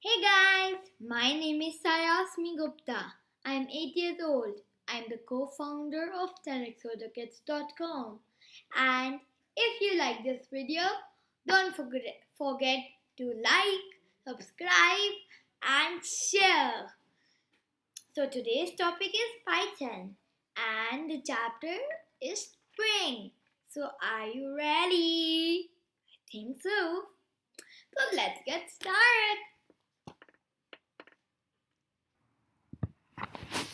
Hey guys, my name is Saiasmi Gupta. I'm 8 years old. I'm the co-founder of 10xotherkids.com. And if you like this video, don't forget to like, subscribe and share. So today's topic is Python and the chapter is spring. So are you ready? I think so. So let's get started.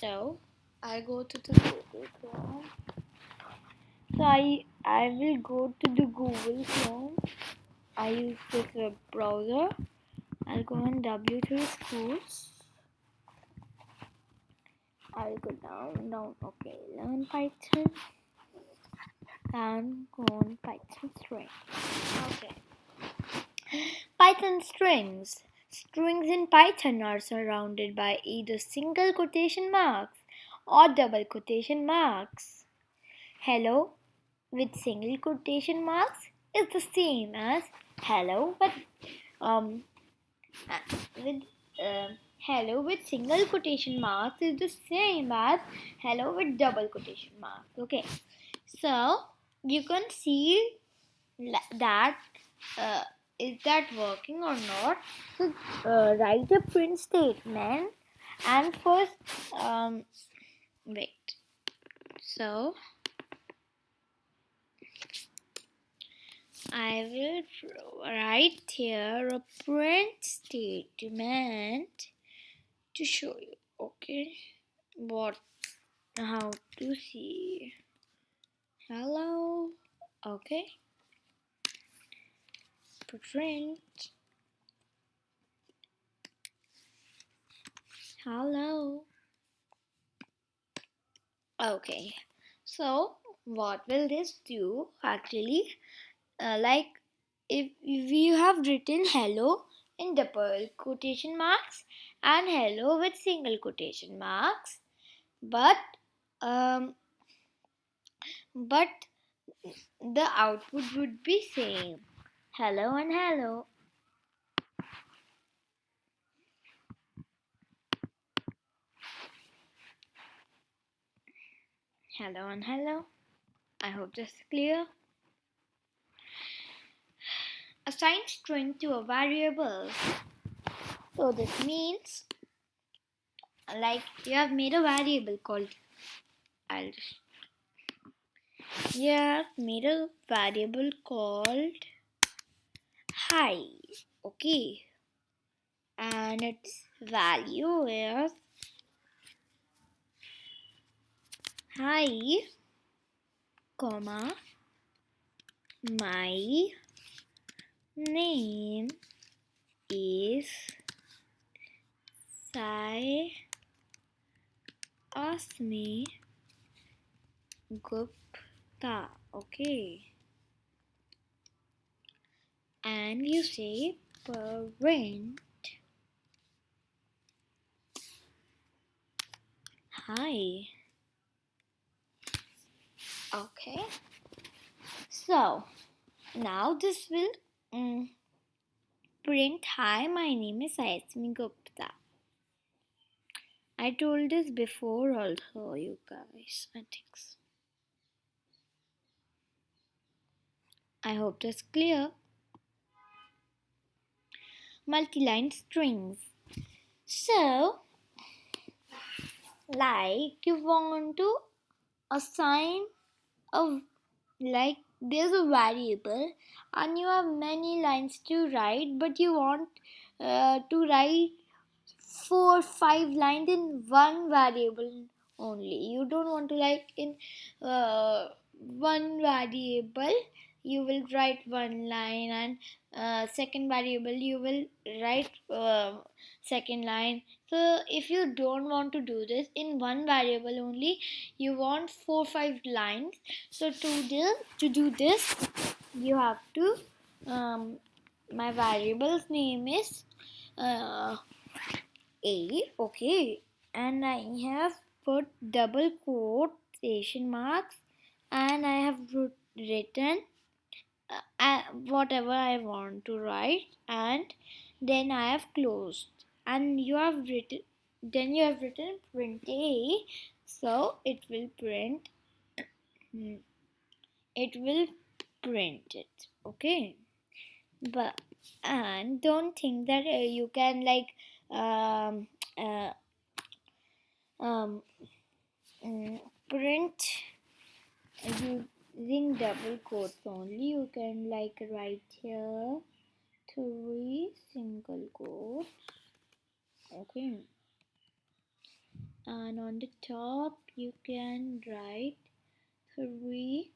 So I go to the Google Chrome. So I will go to the Google Chrome. I use this web browser. I'll go on W3 Schools. I'll go down. Okay, learn Python and go on Python strings. Okay, Python strings. Strings in Python are surrounded by either single quotation marks or double quotation marks. Hello with single quotation marks is the same as hello, but with hello with single quotation marks is the same as hello with double quotation marks. Okay, so you can see that is that working or not. So write a print statement and first wait. So I will write here a print statement to show you, okay, how to see. Hello, okay, print, hello, okay. So what will this do actually? Like if you have written hello in double quotation marks and hello with single quotation marks, but um, but the output would be same, hello and hello. Hello and hello. I hope this is clear. Assign string to a variable. So this means like you have made a variable called you have made a variable called hi. Okay. And its value is hi, comma, my name is Saiasmi Gupta. Okay. And you say print hi. Okay. So now this will print hi, my name is Saiasmi Gupta. I told this before also, you guys. I think so. I hope that's clear. Multi-line strings. So, like you want to assign a like there's a variable and you have many lines to write, but you want to write 4-5 lines in one variable only. You don't want to like in one variable you will write one line and second variable you will write second line. So if you don't want to do this in one variable only, you want 4-5 lines. So to do this you have to my variable's name is a, okay, and I have put double quotation marks and I have written whatever I want to write, and then I have closed and you have written print A, so it will print it, okay? But and don't think that you can like um, uh, um, print using double quotes only. You can like write here 3 single quotes, okay, and on the top you can write 3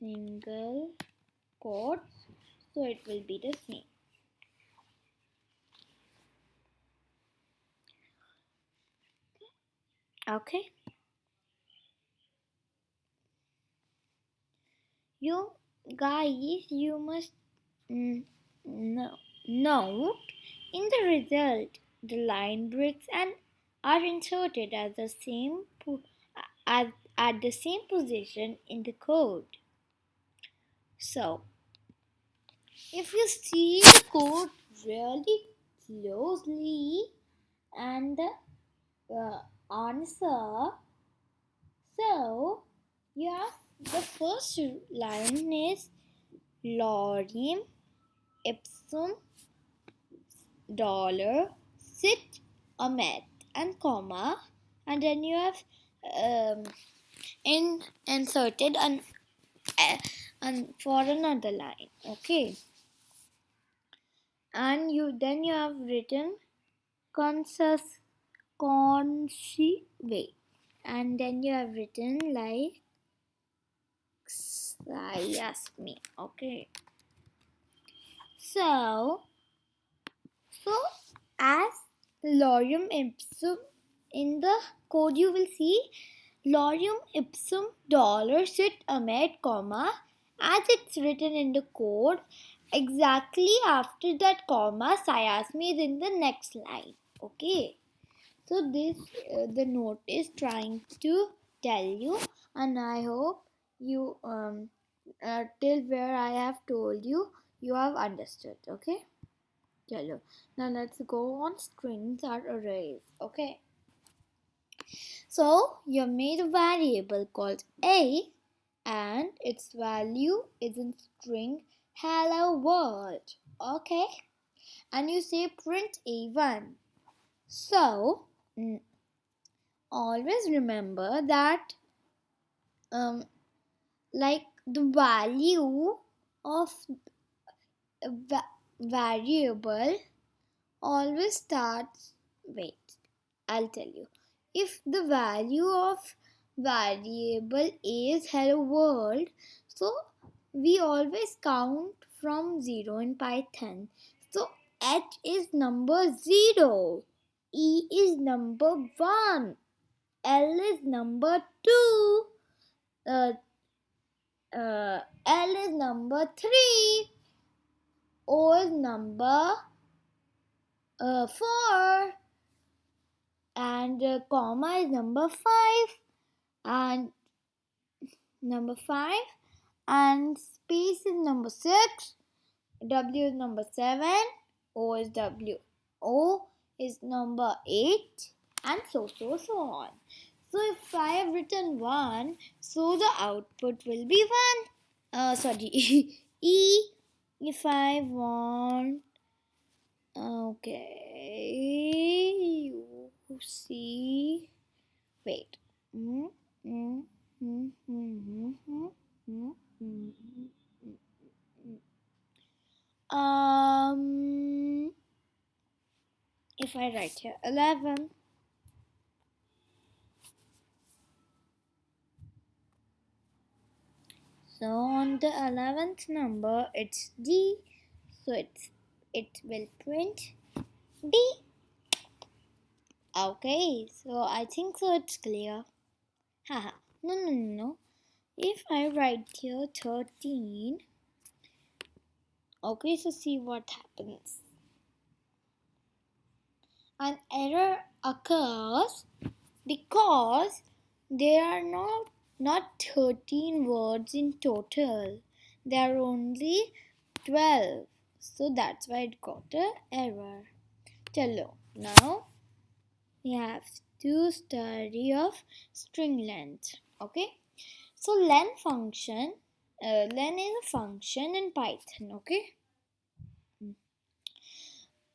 single quotes, so it will be the same. Okay, you guys, you must note in the result the line breaks and are inserted as the same as at the same position in the code. So if you see the code really closely and the answer, so yeah, the first line is lorem ipsum dollar sit omet and comma, and then you have inserted for another line, okay, and you have written wait, and then you have written like Saiasmi, okay. So as lorem ipsum in the code, you will see lorem ipsum dollar sit omet comma, as it's written in the code. Exactly after that comma, Saiasmi is in the next line, okay. So this the note is trying to tell you, and I hope you till where I have told you, you have understood, okay. Chalo. Now let's go on strings or arrays, okay. So you made a variable called a, and its value is in string hello world, okay, and you say print a1. So always remember that like the value of a variable always starts, wait, I'll tell you. If the value of variable is hello world, so we always count from 0 in Python. So H is number 0, E is number 1, L is number 2, L is number 3, O is number 4, and comma is number 5, and space is number 6, W is number 7, O is number 8, and so on. So if I have written 1, so the output will be 1. E. If I want, okay, you see, wait. If I write here 11, so on the 11th number it's D, so it will print D. Okay, so I think so it's clear. Haha, no. If I write here 13, okay, so see what happens. An error occurs because there are not 13 words in total. There are only 12. So that's why it got an error. Chalo, now we have to study of string length. Okay, so len function, len is a function in Python. Okay,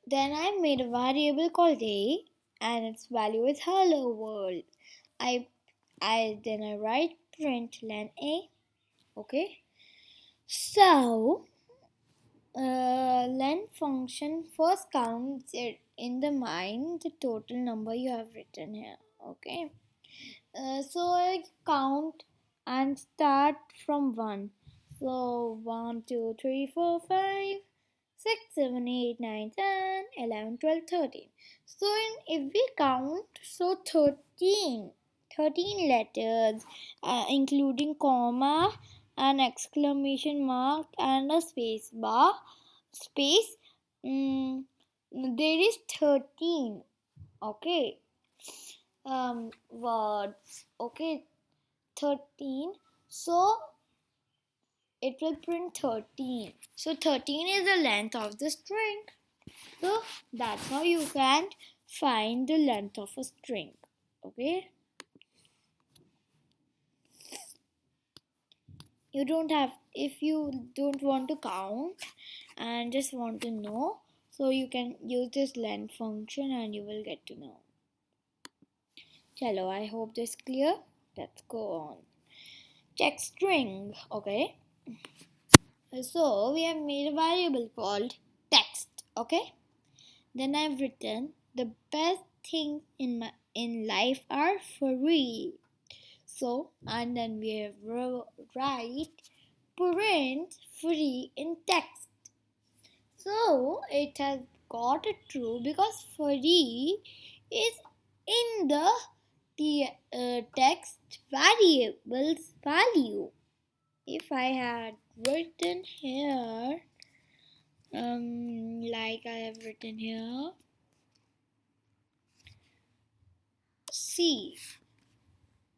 then I made a variable called a, and its value is hello world. I then I write print len a. Okay, so len function first counts it in the mind the total number you have written here. Okay, so I count and start from 1. So 1, 2, 3, 4, 5, 6, 7, 8, 9, 10, 11, 12, 13. So if we count, so 13 letters, including comma, an exclamation mark, and a space bar. There is 13. Okay. Words. Okay. 13. So it will print 13. So 13 is the length of the string. So that's how you can find the length of a string. Okay. You don't have, if you don't want to count and just want to know, so you can use this len function and you will get to know. Chalo, I hope this is clear. Let's go on. Check string. Okay. So we have made a variable called text. Okay. Then I've written the best things in life are free. So and then we have write print free in text. So it has got it true because free is in the text variable's value. If I had written here, like I have written here, C.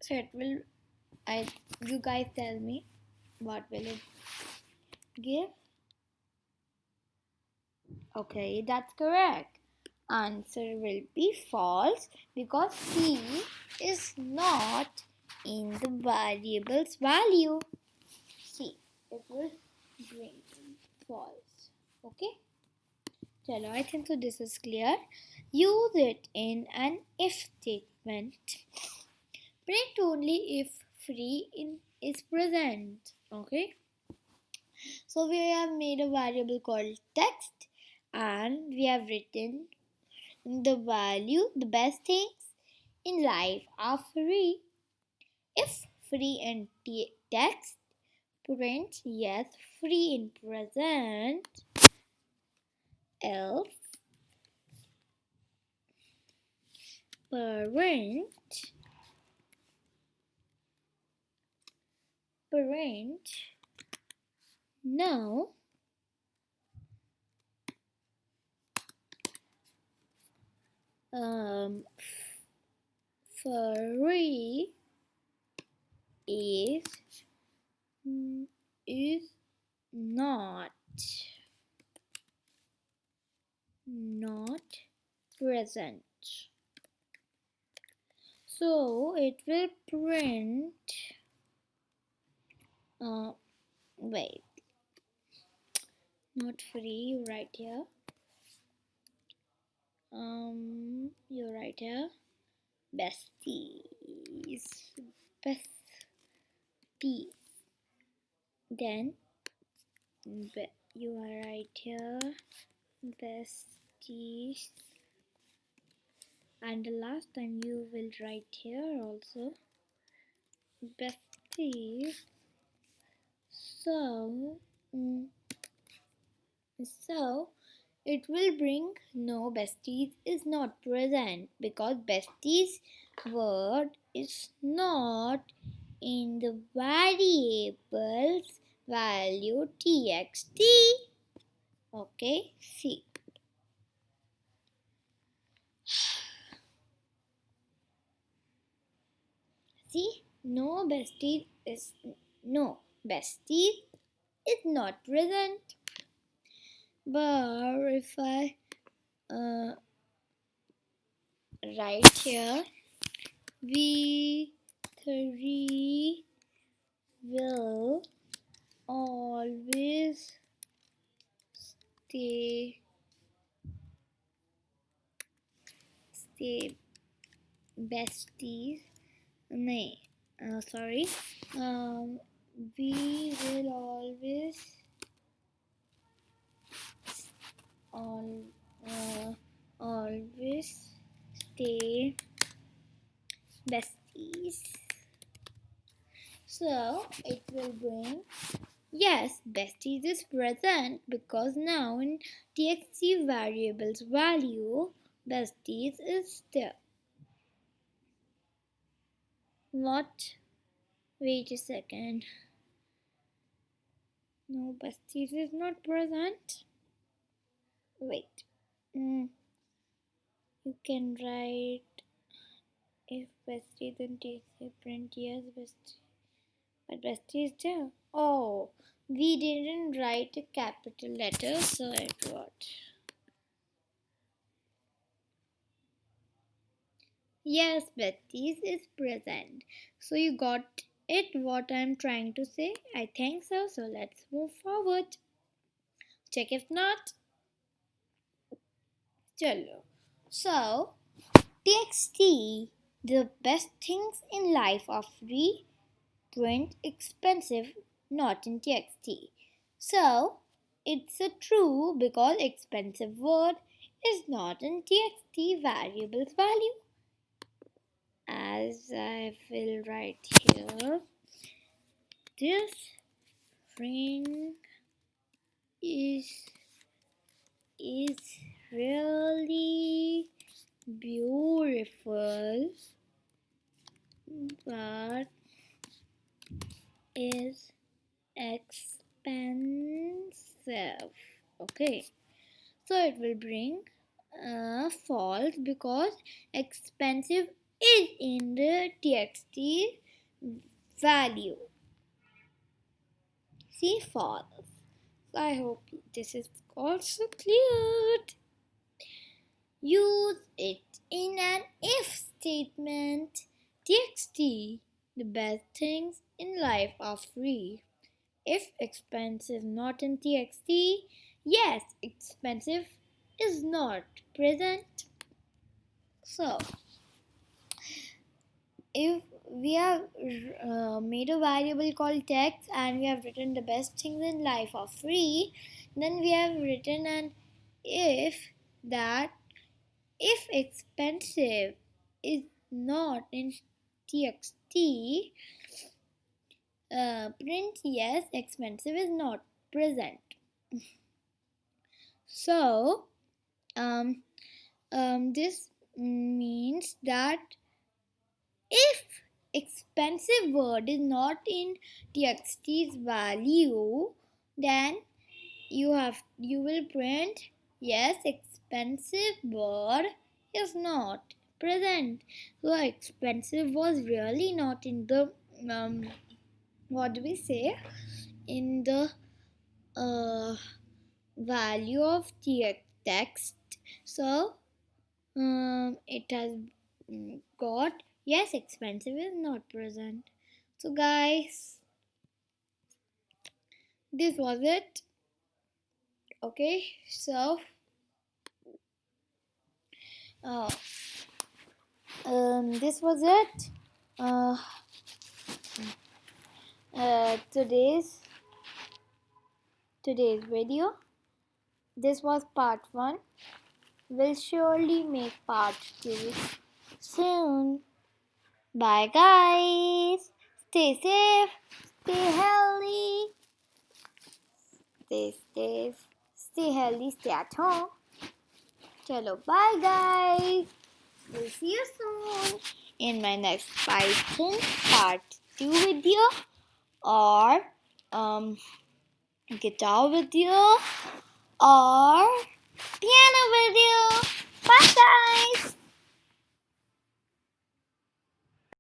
So it will, you guys tell me what will it give? Okay, that's correct. Answer will be false because C is not in the variable's value. C, it will bring false. Okay. Chalo, I think so this is clear. Use it in an if statement. Print only if free is present. Okay. So we have made a variable called text and we have written the value, the best things in life are free. If free in text, print yes, free in present, else print no free is not present. So it will print wait, not free, you write here. You write here besties. Then you are right here besties, and the last time you will write here also besties. So it will bring no, besties is not present because besties word is not in the variable's value txt. Okay, see. See, no bestie is not present. But if I write here, V3 will always stay besties. Sorry. We will always stay besties. So it will bring, yes, besties is present because now in txt variables value, besties is there. What? Wait a second. No, besties is not present. Wait. You can write if besties then txt print yes bestie. But bestie is there. Oh, we didn't write a capital letter, so it wrote. Yes, besties is present. So you got it what I'm trying to say? I think so. So let's move forward. Check if not. Chalo. So TXT, the best things in life are free, print, expensive, not in TXT. So it's a true because expensive word is not in TXT variables value. As I will write here, this ring is really beautiful, but is expensive. Okay, so it will bring false because expensive is in the txt value. See, false. I hope this is also cleared. Use it in an if statement. TXT, the best things in life are free. If expensive not in TXT, yes, expensive is not present. So, if we have made a variable called text and we have written the best things in life are free, then we have written an if that if expensive is not in txt, print yes, expensive is not present. So this means that if expensive word is not in txt's value, then you will print yes, expensive word is not present. So expensive was really not in the what do we say, in the value of text. So it has got yes, expensive is not present. So guys, this was it. Okay, so this was it. Today's video. This was part 1. We'll surely make part 2 soon. Bye guys. Stay safe. Stay healthy. Stay safe. Stay healthy. Stay at home. Chalo, bye guys. We'll see you soon in my next Python part 2 video or guitar video or piano video. Bye guys.